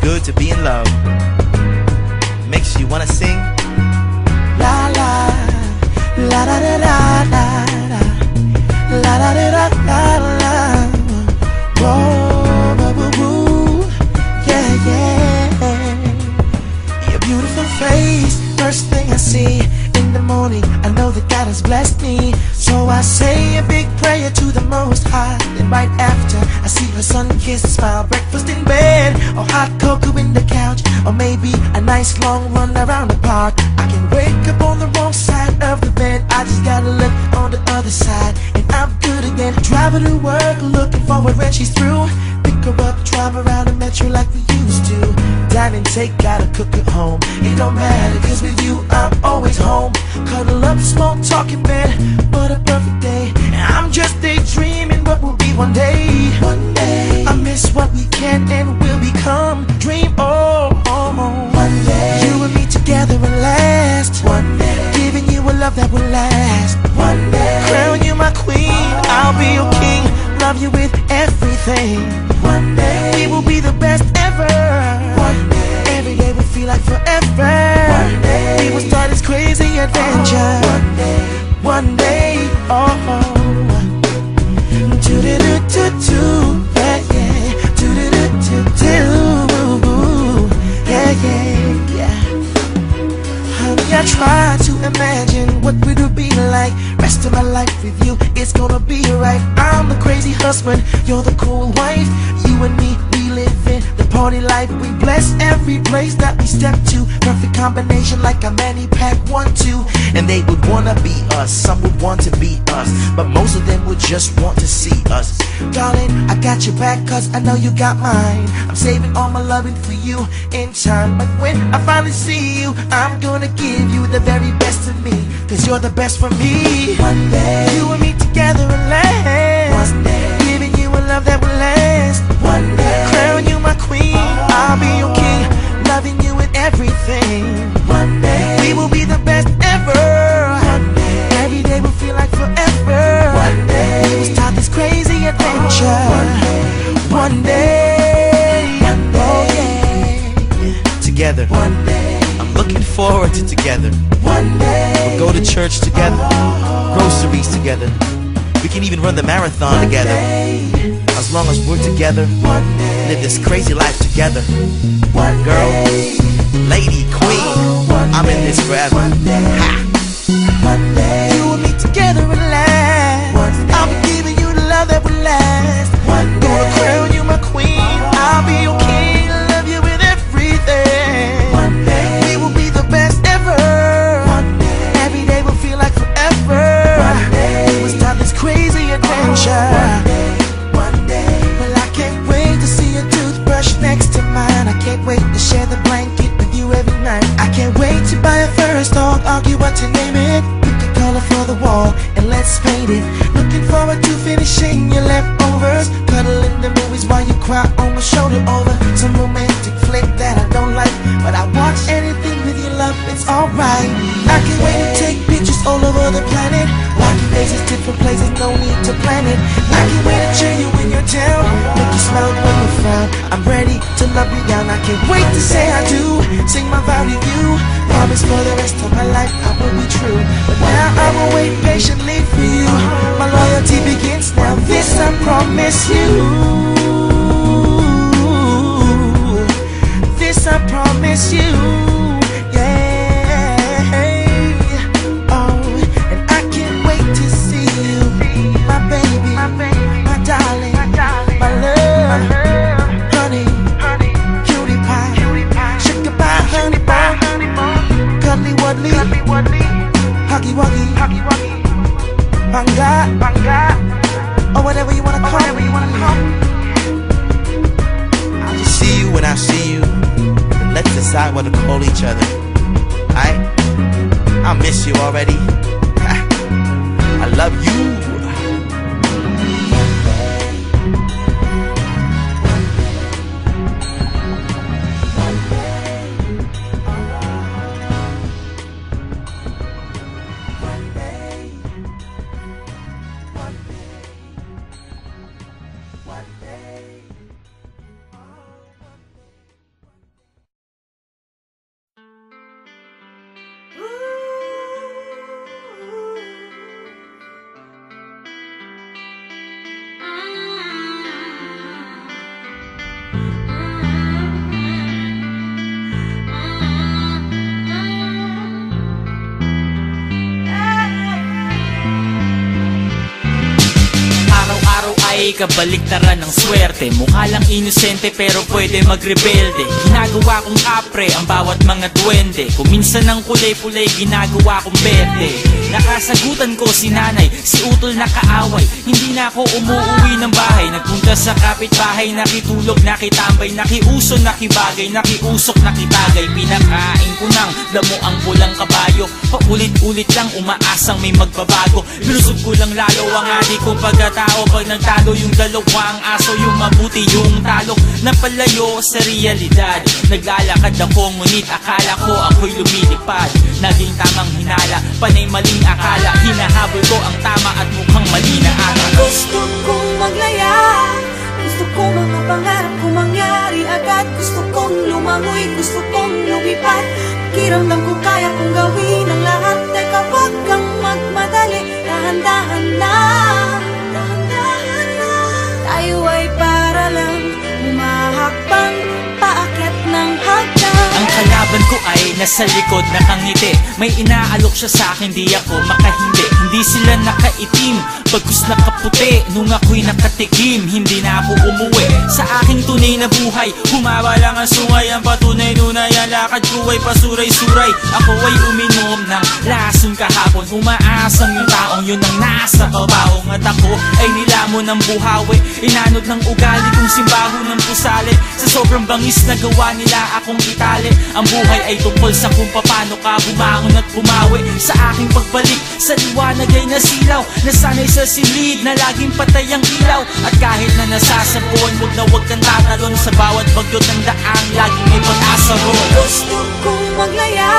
good to be in love. Makes you wanna sing. La la, la da da da da da, la da da da da da. Whoa, whoa, whoa, whoa. Yeah, yeah. Your beautiful face, first thing I see in the morning, I know that God has blessed me. So I say a big prayer to the Most High. Then right after, I see her sun-kissed smile. Breakfast in bed, or hot cocoa in the couch, or maybe a nice long run around the park. I can wake up on the wrong side of the bed, I just gotta look on the other side, and I'm good again. Driving to work, looking forward when she's through. Pick her up, drive around the metro like we used to. Dine and take, gotta cook at home. It don't matter, cause with you I'm always home. Cuddle up, smoke, talk in bed. What a perfect day. And I'm just daydreaming what will be one day. One day I miss what we can and will become. Dream, oh, oh, oh. One day you and me together and last. One day giving you a love that will last. One day crown you my queen, I'll be your king. Love you with everything. One day we will be the best ever. One day every day will feel like forever. One day we will start this crazy adventure. One day, oh, oh. Do-do-do-do-do, yeah, yeah. Do-do-do-do-do, yeah, yeah, yeah. Honey, I try to imagine what would it be like. Rest of my life with you, it's gonna be right. I'm the crazy husband, you're the cool wife. You and me, we live in the party life. We bless every place that we step to. Perfect combination like a Manny Pack 1-2. And they would wanna be us, some would want to be us, but most of them would just want to see us. Darling, I got your back cause I know you got mine. I'm saving all my loving for you in time. But when I finally see you, I'm gonna give you the very best of me, cause you're the best for me. One day you and me together and last. One day giving you a love that will last. One day crown you my queen, I'll be your king. Loving you with everything. One day we will be the best ever. One day every day will feel like forever. One day we will start this crazy adventure. One day, oh yeah. Together. One day I'm looking forward to together. One day We'll go to church together, groceries together. We can even run the marathon together. As long as we're together, live this crazy life together. Girl, lady, queen, I'm in this forever. Ha! One day you and me together and last. I'll be giving you the love that will last. Gonna crown you my queen, I'll be your king. Love you with everything. One day we will be the best ever. One day every day will feel like forever. One day we will start this crazy adventure. One day well, I can't wait to see your toothbrush next to mine. I can't wait to share the blanket with you every night. I can't wait to buy a first dog, argue what to name it. Pick a color for the wall and let's paint it. Looking forward to finishing your leftovers. Cuddle in the movies while you cry on my shoulder over some romantic flick that I don't like, but I watch anything with your love, it's alright. I can't wait to take pictures all over the planet. Lucky faces, different places, no need to plan it. I can't wait to cheer you when you're down, make you smile when you frown. I'm ready to love you down. I can't wait to say I do, sing my vow to you. Promise for the rest of my life I will be true. But now I will wait patiently for you. My loyalty begins now, this I promise you. This I promise you. Yeah. Oh, and I can't wait to see you, my baby, my darling, my love, honey, cutie pie, sugar pie, honey bun, cuddly wuddly, huggy wuggy, banga, or whatever you wanna call me. I'll just see you when I see you, and let's decide what to call each other. Alright? I miss you already. I love you. ay kabaliktaran ng swerte. Mukha lang inosente pero pwede magrebelde. Ginagawa kong kapre ang bawat mga duwende. Kung minsan ng kulay-pulay ginagawa kong berde. Nakasagutan ko si nanay, si utol na kaaway. Hindi na ako umuwi ng bahay. Nagpunta sa kapitbahay, nakitulog, nakitambay, nakiuso, nakibagay, nakiusok, nakitagay. Pinakain ko ng damo ang pulang kabayo. Paulit-ulit lang umaasang may magbabago. Binusog ko lang lalo ang adik kong pagkatao. Pag nagtalo yung dalawang aso, yung mabuti yung talo. Napalayo sa realidad. Naglalakad ako ngunit akala ko ako'y lumilipad. Naging tamang hinala, panay maling akala. Hinahabol ko ang tama at mukhang mali na ata. Gusto kong maglaya, gusto ko mga pangarap ko mangyari agad. Gusto kong lumangoy, gusto kong lumipad. Pakiramdam ko kaya kong gawin ang lahat. Teka, wag kang magmadali, dahan-dahan lang, dahan-dahan lang. Tayo ay para lang humahakbang paakyat ng hagdan. Ang kalaban ko ay nasa likod nakangiti. May inaalok siya sa akin, di ako makahindi. Hindi sila nakaitim, bagkus nakaputi. Nung ako'y nakatikim, hindi na ako umuwi sa aking tunay na buhay. Humaba lang ang sungay, ang patunay nunay. Ang lakad ko ay pasuray-suray. Ako ay uminom ng lason kahapon. Umaasang yung taong yun ang nasa kabaong. At ako ay nilamon ng buhawi. Inanod ng ugali kong simbaho ng pusali. Sa sobrang bangis na gawa nila akong itali. Ang buhay ay tungkol sa kung paano ka bumangon at bumawi. Sa aking pagbalik sa liwanag ay nasilaw. Nasanay sa silid na laging patay ang ilaw. At kahit na nasasabon, wag kang tatalon. Sa bawat bagyot ng daang laging may pag-asa ron. Gusto kong maglaya,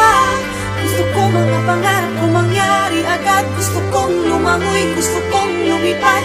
gusto ko mga pangarap ko mangyari agad. Gusto kong lumangoy, gusto kong lumipad.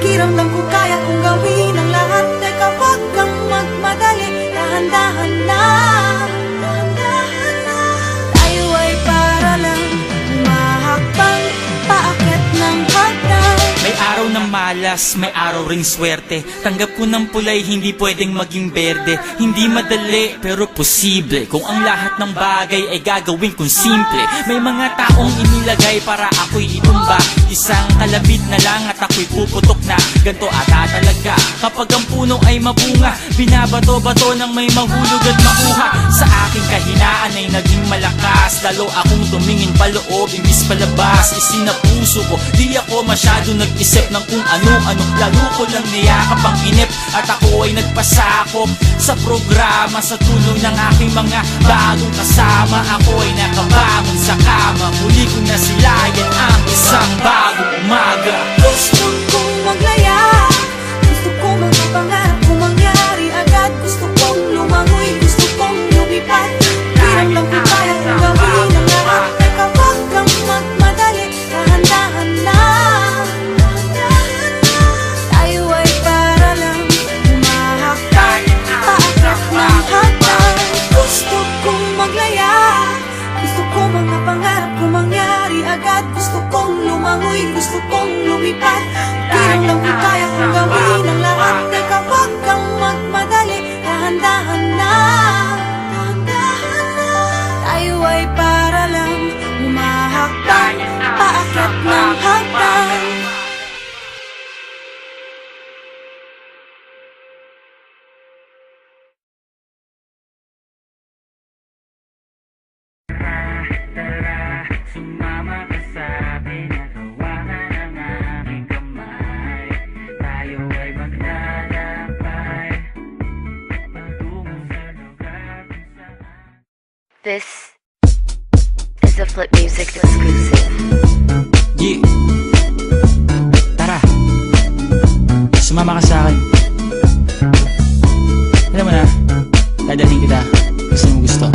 Pakiramdam ko kaya kong gawin ang lahat. Teka, wag kang magmadali, dahan-dahan lang, dahan-dahan lang. Tayo ay para lang humahakbang paakyat ng hagdan. May araw ng malas, may araw ring swerte. Tanggap ko ng pulay, hindi pwedeng maging berde. Hindi madali, pero posible. Kung ang lahat ng bagay ay gagawin kong simple. May mga taong inilagay para ako'y itumba. Isang kalabit na lang at ako'y puputok na. Ganto ata talaga kapag ang puno ay mabunga. Binabato-bato ng may mahulog at makuha. Sa aking kahinaan ay naging malakas. Lalo akong tumingin paloob, imbis palabas. Isinapuso ko, di ako masyado nag-isip ng kung ano-ano. Lalo ko lang niyakap ang inip. At ako ay nagpasakop sa programa. Sa tulong ng aking mga bagong kasama, ako ay nakabangon sa kama. Muli ko na silayan ang isang bagong umaga. Gusto kong maglaya, gusto ko mga pangarap ko mangyari agad. Gusto kong lumangoy, gusto kong lumipad. Pakiramdam ko kaya kong gawin ang lahat. Teka, wag kang magmadali, dahan-dahan lang, dahan-dahan lang. Tayo ay para lang humahakbang paakyat ng hagdan. Gusto kong maglaya, gusto ko mga pangarap ko mangyari agad. Gusto kong lumangoy, gusto kong lumipad. Pakiramdam ko kaya kong gawin ang lahat. Teka, wag kang magmadali, dahan-dahan lang, dahan-dahan lang. Tayo ay para lang humahakbang paakyat ng hagdan. Sumama ka sa akin at hawakan ang aking kamay. Tayo ay maglalakbay patungo sa lugar kung saan. This is a Flip Music exclusive. Yeah. Tara, sumama ka sa akin. Alam mo na, dadalhin kita kasi mo gusto.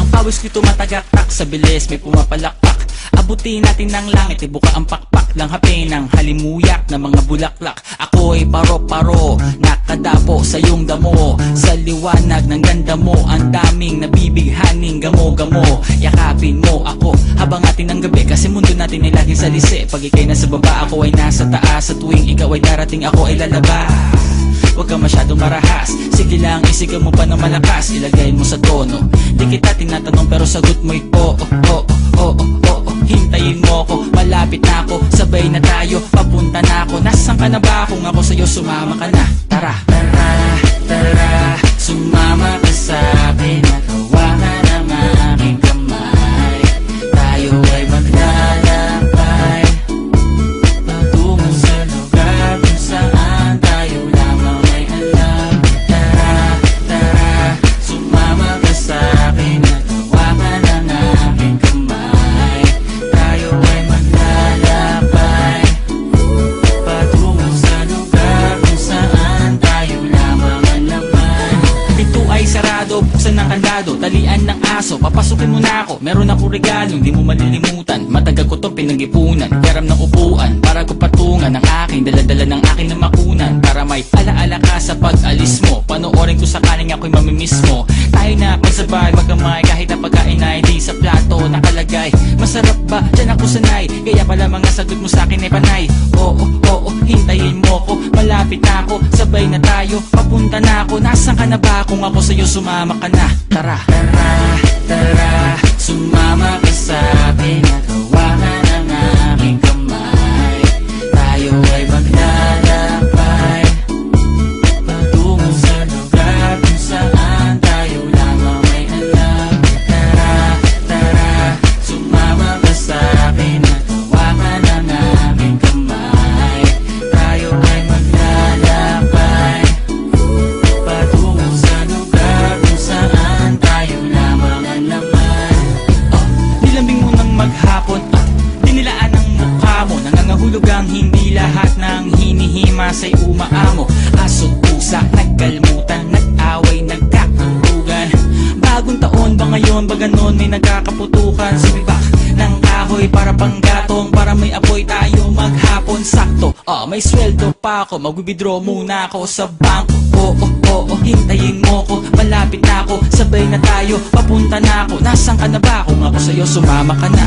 Ang pawis ko tumatagaktak sa bilis, may pumapalakpak. Abutin natin ng langit, ibuka ang pakpak lang hapin ng halimuyak na mga bulaklak. Ako'y paro-paro, nakadapo sa iyong damo. Sa liwanag ng ganda mo, ang daming nabibighaning gamo-gamo. Yakapin mo ako habang atin ng gabi, kasi mundo natin ay laging salisi. Pag ikay nasa baba, ako ay nasa taas. Sa tuwing ikaw ay darating, ako ay lalabas. Huwag ka masyadong marahas, sige lang isigaw mo pa ng malakas. Ilagay mo sa tono, di kita tinatanong pero sagot mo'y oo, oo, oo, oo. Hintayin mo ako, malapit na ako. na ba kung ako sa'yo sumama ka na? Tara, tara, tara, sumama ka sa'kin at hawakan ang aking kamay. Tayo ay maglalakbay patungo sa lugar kung saan tayo lamang may alam. Tara, tara, sumama ka sa'kin at hawakan ang aking kamay. Tayo ay maglalakbay patungo sa lugar kung saan tayo lamang ang laman. Ito ay sarado, buksan ng kandado, talian ng aso, papasukin mo na ako. Meron ako regalong di mo malilimutan. Matagal ko to pinag-ipunan, yaram ng upuan para ko patungan ang aking daladala ng aking namakunan. Para may alaala ka sa pag-alis mo, panoorin ko sakaling ako'y mamimiss mo. Tayo na pagsabay magkamay kahit ang pagkain ay di sa plato nakalagay. Masarap ba? Diyan ako sanay, kaya pala mga sagot mo sa akin ay panay. Oo, oo, hintayin mo ko, malapit na ako, sabay na tayo, papunta na ako. Nasaan ka na ba kung ako sa'yo sumama ka na? Tara, tara, tara, sumama ka sa'kin at hawakan ang aking kamay. Tayo ay maglalakbay patungo sa lugar kung saan tayo lamang may alam. Tara, tara, sumama ka sa'kin at hawakan ang aking kamay. Tayo ay maglalakbay patungo sa lugar kung saan tayo lamang ang laman. Nilambing mo ng maghapon at dinilaan ang mukha mo. Nangangahulog ang hindi lahat ng hinihima sa'y umaamo. Aso't pusa, nagkalmutan, nag-away, nagkakulugan. Bagong taon ba ngayon, ba ganon may nagkakaputukan? Sumibak ng kahoy para panggatong, para may apoy tayo maghapon. Sakto, may sweldo pa ako, mag-withdraw muna ako sa bangko. Oo, oo, hintayin mo ko, malapit na ako, sabay na tayo, papunta na ako. Nasaan ka na ba kung ako sa'yo sumama ka na?